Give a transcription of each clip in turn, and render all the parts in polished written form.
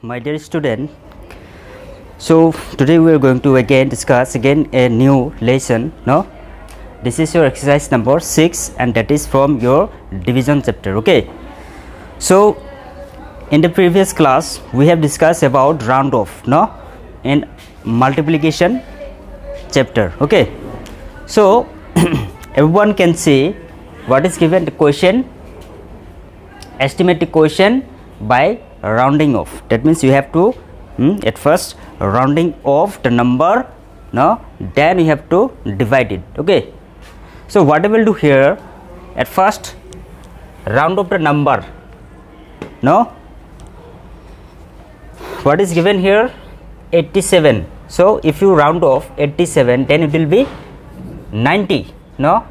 my dear student. So today we are going to discuss a new lesson. No, this is your exercise number 6, and that is from your division chapter. Okay. So in the previous class we have discussed about round off. No, in multiplication chapter. Okay. So everyone can see what is given the question. Estimate the question by rounding off. That means you have to at first rounding off the number, no, then you have to divide it. Okay. So what I will do here, at first round off the number. No, what is given here? 87. So if you round off 87, then it will be 90. No,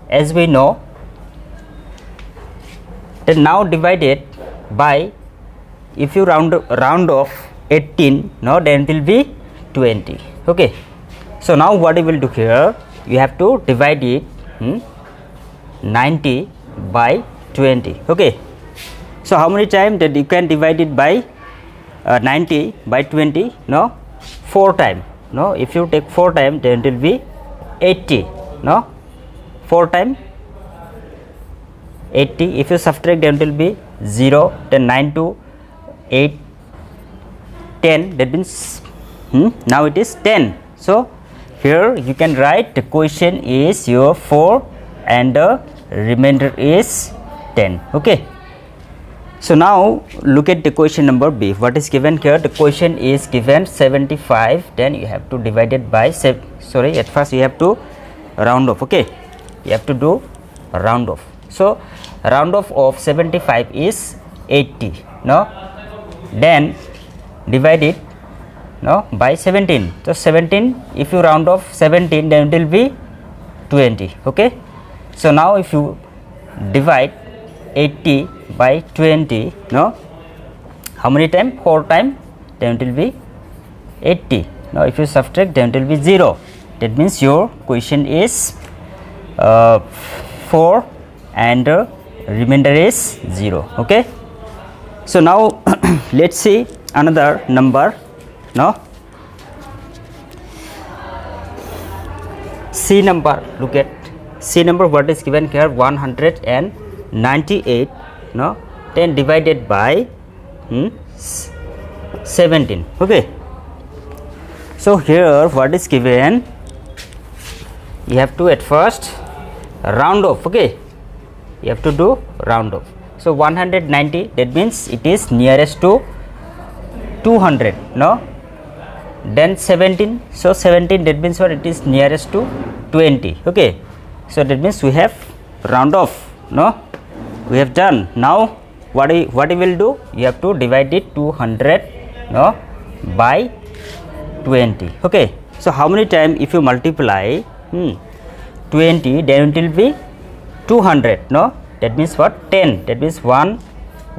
as we know, then now divided by, if you round off 18, no, then it will be 20. Okay. So now what you will do here, you have to divide it 90 by 20. Okay. So how many times that you can divide it by 90 by 20? No, 4 times. No, if you take 4 times, then it will be 80. No, 4 times 80. If you subtract, then it will be 0. Then 9 to 8, 10. That means now it is 10. So here you can write the question is your 4 and the remainder is 10. Okay. So now look at the question number B. What is given here? The question is given 75. Then you have to divide it by at first you have to round off. Okay. You have to do round off. So round off of 75 is 80. No, then divide it, no, by 17. So 17, if you round off 17, then it will be 20. Okay. So now if you divide 80 by 20, no, how many times? 4 times, then it will be 80. Now if you subtract, then it will be 0. That means your question is 4 and the remainder is 0. Okay. So now let's see another number. No, C number. Look at C number. What is given here? 198. No, then divided by 17. Okay. So here what is given, you have to at first round off. Okay, you have to do round off. So 190, that means it is nearest to 200. No, then 17. So 17, that means what? It is nearest to 20. Okay. So that means we have round off. No, we have done. Now what you will do, you have to divide it 200, no, by 20. Okay. So how many times if you multiply 20, then it will be 200. No, that means what? 10. That means 1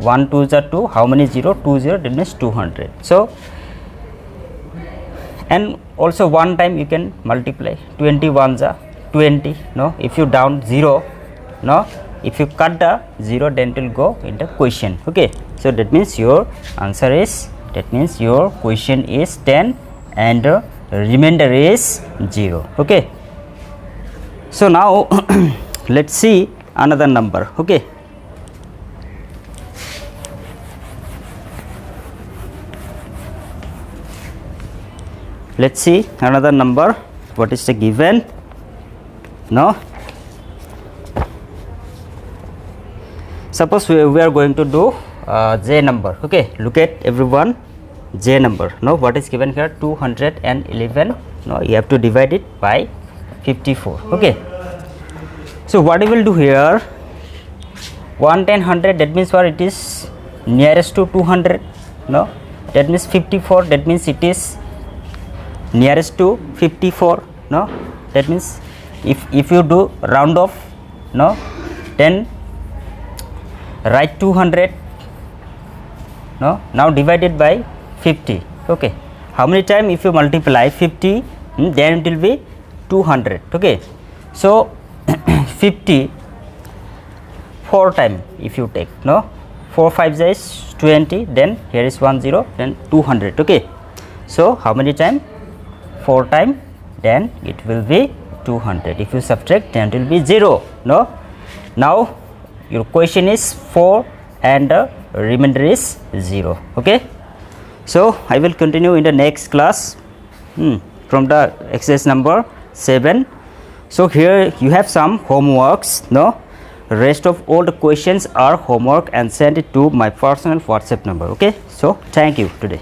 2 is 2. How many 0? 2 0. That means 200. So and also one time you can multiply 21 is 20. No, if you down 0, no, if you cut the 0, then it will go in the question. Okay. So that means your answer is, that means your question is 10 and the remainder is 0. Okay. So now let's see another number. Okay. Let's see another number. What is the given? No, suppose we are going to do J number. Okay. Look at everyone, J number. No, what is given here? 211. No, you have to divide it by 54. Okay. So what we will do here, 110, 100, that means what? It is nearest to 200. No, that means 54, that means it is nearest to 54. No, that means if you do round off, no, then write 200. No, now divided by 50. Okay. How many times if you multiply 50, then it will be 200. Okay. So 50 4 times if you take, no, 4 5 is 20, then here is 1 0, then 200. Okay, so how many time? 4 time, then it will be 200. If you subtract, then it will be 0. No, now your question is 4 and the remainder is 0. Okay, so I will continue in the next class from the exercise number 7. So here you have some homeworks. No, rest of all the questions are homework and send it to my personal WhatsApp number. Okay, so thank you today.